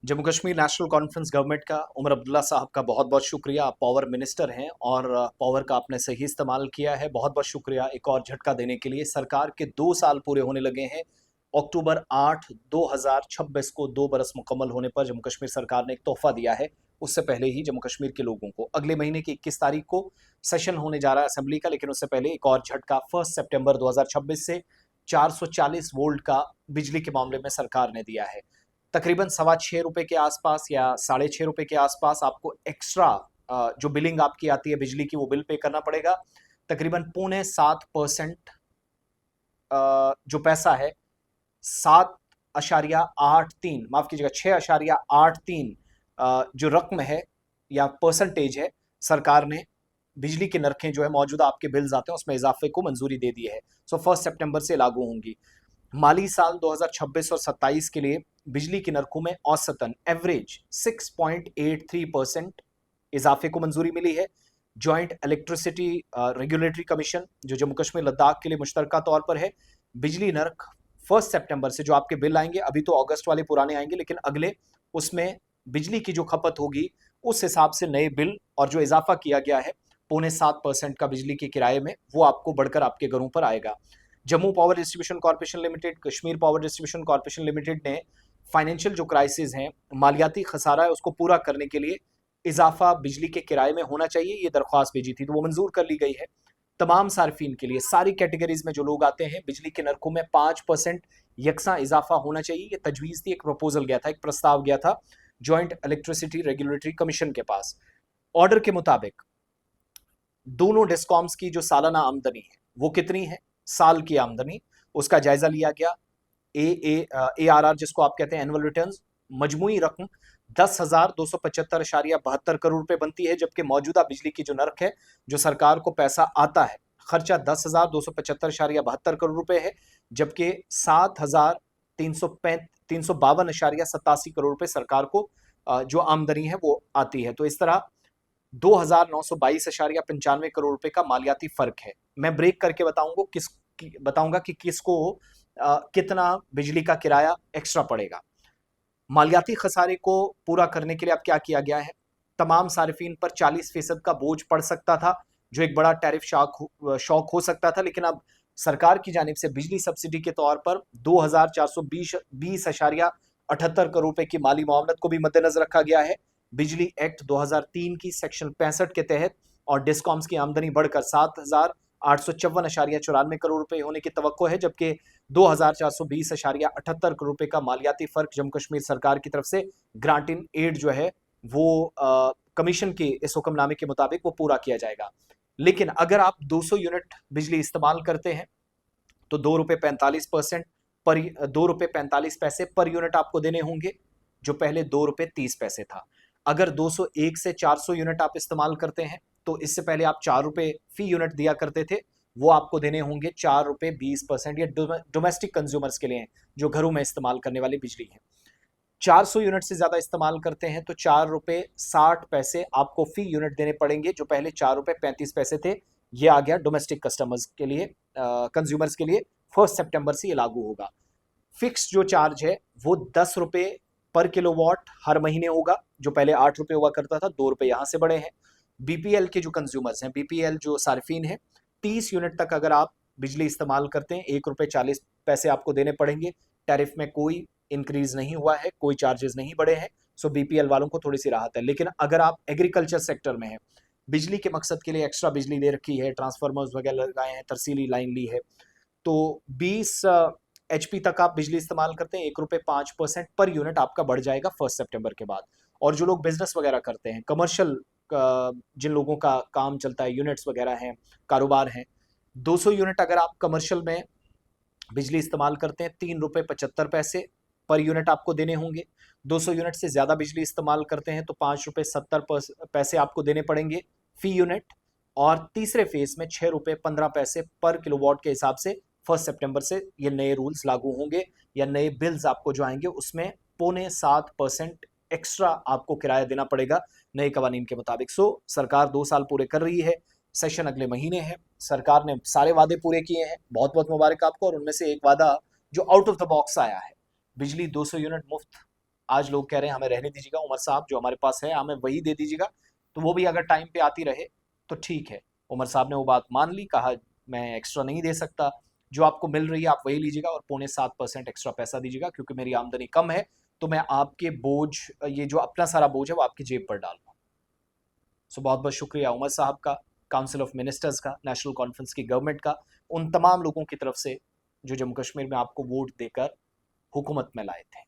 Jammu Kashmir national conference government का उमर अब्दुल्ला साहब का बहुत बहुत शुक्रिया। आप पावर मिनिस्टर हैं और पावर का आपने सही इस्तेमाल किया है। बहुत बहुत शुक्रिया एक और झटका देने के लिए। सरकार के 2 साल पूरे होने लगे हैं। अक्टूबर 8 2026 को 2 बरस मुकम्मल होने पर जम्मू कश्मीर सरकार ने एक तोहफा दिया है। उससे पहले ही जम्मू कश्मीर के लोगों को अगले महीने की 21 तारीख को सेशन होने जा रहा है असेंबली का, लेकिन उससे पहले एक और झटका 1 सितंबर 2026 से 440 वोल्ट का बिजली के मामले में सरकार ने दिया है। तकरीबन ₹6.25 के आसपास या ₹6.5 के आसपास आपको एक्स्ट्रा जो बिलिंग आपकी आती है बिजली की, वो बिल पे करना पड़ेगा। तकरीबन 6.25% जो पैसा है, 7.83, माफ कीजिएगा 6.83 जो रकम है या परसेंटेज है, सरकार ने बिजली के नरखें जो है मौजूदा आपके बिल्स आते हैं उसमें इजाफे को मंजूरी दे दी है। सो 1 सितंबर से लागू होंगी। माली साल 2026 और 27 के लिए बिजली की नरखों में औसतन एवरेज 6.83% इजाफे को मंजूरी मिली है। जॉइंट इलेक्ट्रिसिटी रेगुलेटरी कमीशन जो जम्मू कश्मीर लद्दाख के लिए मुश्तरका तौर पर है, बिजली नर्ख 1 सितंबर से जो आपके बिल आएंगे, अभी तो अगस्त वाले पुराने आएंगे लेकिन अगले उसमें बिजली की जो खपत होगी उस हिसाब से नए बिल और जो इजाफा किया गया है 6.25% का बिजली के किराए में, वो आपको बढ़कर आपके घरों पर आएगा। Jammu power distribution corporation limited, Kashmir power distribution corporation limited ने फाइनेंशियल जो क्राइसिस हैं, मालियाती खसारा है, उसको पूरा करने के लिए इजाफा बिजली के किराए में होना चाहिए, ये दरख्वास्त भेजी थी तो वो मंजूर कर ली गई है। तमाम सार्फिन के लिए, सारी कैटेगरीज में जो लोग आते हैं, बिजली के नरखों में 5% यकसा इजाफा होना चाहिए। ये तजवीज़ थी, एक प्रपोजल गया था, एक प्रस्ताव गया था जॉइंट इलेक्ट्रिसिटी रेगुलेटरी कमीशन के पास। ऑर्डर के मुताबिक दोनों डिस्कॉम्स की जो सालाना आमदनी है वो कितनी है, साल की आमदनी, उसका जायजा लिया गया। ARR जिसको आप कहते हैं एनुअल रिटर्न्स, मजमुई रकम 10,275.72 करोड़ रुपए बनती है, जबकि मौजूदा बिजली की जो नर्क है, जो सरकार को पैसा आता है, खर्चा 10,275.72 करोड़ रुपए है, जबकि 7,352.87 करोड़ रुपए सरकार को जो आमदनी है वो आती है। तो इस तरह 2,922.95 करोड़ रुपए का मालियाती फर्क है। मैं ब्रेक करके बताऊंगा कि किसको कितना बिजली का किराया एक्स्ट्रा पड़ेगा। मालियाती खसारे को पूरा करने के लिए अब क्या किया गया है, तमाम सार्फिन पर 40% का बोझ पड़ सकता था, जो एक बड़ा टैरिफ शॉक हो सकता था, लेकिन अब सरकार की जानिब से बिजली सब्सिडी के तौर पर 2,420.78 करोड़ रुपए की माली मुआवनत को भी मद्देनजर रखा गया है। बिजली एक्ट 2003 की सेक्शन 65 के तहत और डिस्कॉम्स की आमदनी बढ़कर 7,854.94 करोड़ रुपए होने की तवक्को है, जबकि 2,420.78 करोड़ रुपए का मालियाती फर्क जम्मू कश्मीर सरकार की तरफ से ग्रांट इन एड जो है वो कमीशन के इस हुक्मनामे के मुताबिक वो पूरा किया जाएगा। लेकिन अगर आप 200 यूनिट बिजली इस्तेमाल करते हैं तो ₹2.45 पर यूनिट आपको देने होंगे, जो पहले ₹2.30 था। अगर 201 से 400 यूनिट आप इस्तेमाल करते हैं तो इससे पहले आप ₹4 फी यूनिट दिया करते थे, वो आपको देने होंगे ₹4.20। ये डोमेस्टिक कंज्यूमर्स के लिए हैं, जो घरों में इस्तेमाल करने वाली बिजली है। 400 यूनिट से ज्यादा इस्तेमाल करते हैं तो ₹4.60 आपको फी यूनिट देने पड़ेंगे, जो पहले ₹4.35 थे। ये आ गया डोमेस्टिक कस्टमर्स के लिए, कंज्यूमर्स के लिए। 1 सितंबर से ये लागू होगा। फिक्स जो चार्ज है वो ₹10 पर किलोवाट हर महीने होगा, जो पहले ₹8 हुआ करता था, ₹2 यहां से बढ़े हैं। बीपीएल के जो कंज्यूमर्स हैं, बीपीएल जो सार्फिन है, 30 यूनिट तक अगर आप बिजली इस्तेमाल करते हैं ₹1.40 आपको देने पड़ेंगे। टैरिफ में कोई इंक्रीज नहीं हुआ है, कोई चार्जेस नहीं बढ़े हैं। सो बीपीएल वालों को थोड़ी सी राहत है। लेकिन अगर आप एग्रीकल्चर सेक्टर में हैं, बिजली के मकसद के लिए एक्स्ट्रा बिजली ले रखी है, ट्रांसफार्मर्स वगैरह लगाए हैं, तरसीली लाइन ली है, तो 20 HP तक आप बिजली इस्तेमाल करते हैं, ₹1.05 पर यूनिट आपका बढ़ जाएगा 1 सितंबर के बाद। और जो लोग बिजनेस वगैरह करते हैं, कमर्शियल जिन लोगों का काम चलता है, यूनिट्स वगैरह हैं, कारोबार हैं, 200 यूनिट अगर आप कमर्शियल में बिजली इस्तेमाल करते हैं, ₹3.75 पर यूनिट आपको देने होंगे। 200 यूनिट से ज़्यादा बिजली इस्तेमाल करते हैं तो ₹5.70 आपको देने पड़ेंगे फी यूनिट। और तीसरे फेज में ₹6.15 पर किलोवाट के हिसाब से 1 सितंबर से ये नए रूल्स लागू होंगे, या नए बिल्स आपको जो आएंगे उसमें 0.75% एक्स्ट्रा आपको किराया देना पड़ेगा नए कवानीन के मुताबिक। सो सरकार 2 साल पूरे कर रही है, सेशन अगले महीने है। सरकार ने सारे वादे पूरे किए हैं, बहुत बहुत मुबारक आपको। और उनमें से एक वादा जो आउट ऑफ द बॉक्स आया है, बिजली 200 यूनिट मुफ्त आज लोग कह रहे हैं हमें रहने दीजिएगा, उमर साहब जो हमारे पास है हमें वही दे दीजिएगा। तो वो भी अगर टाइम पे आती रहे तो ठीक है। उमर साहब ने वो बात मान ली, कहा मैं एक्स्ट्रा नहीं दे सकता, जो आपको मिल रही है आप वही लीजिएगा और 0.7% एक्स्ट्रा पैसा दीजिएगा, क्योंकि मेरी आमदनी कम है, तो मैं आपके बोझ, ये जो अपना सारा बोझ है वो आपकी जेब पर डाल रहा हूँ। सो बहुत बहुत शुक्रिया उमर साहब का, काउंसिल ऑफ मिनिस्टर्स का, नेशनल कॉन्फ्रेंस की गवर्नमेंट का, उन तमाम लोगों की तरफ से जो जम्मू कश्मीर में आपको वोट देकर हुकूमत में लाए थे।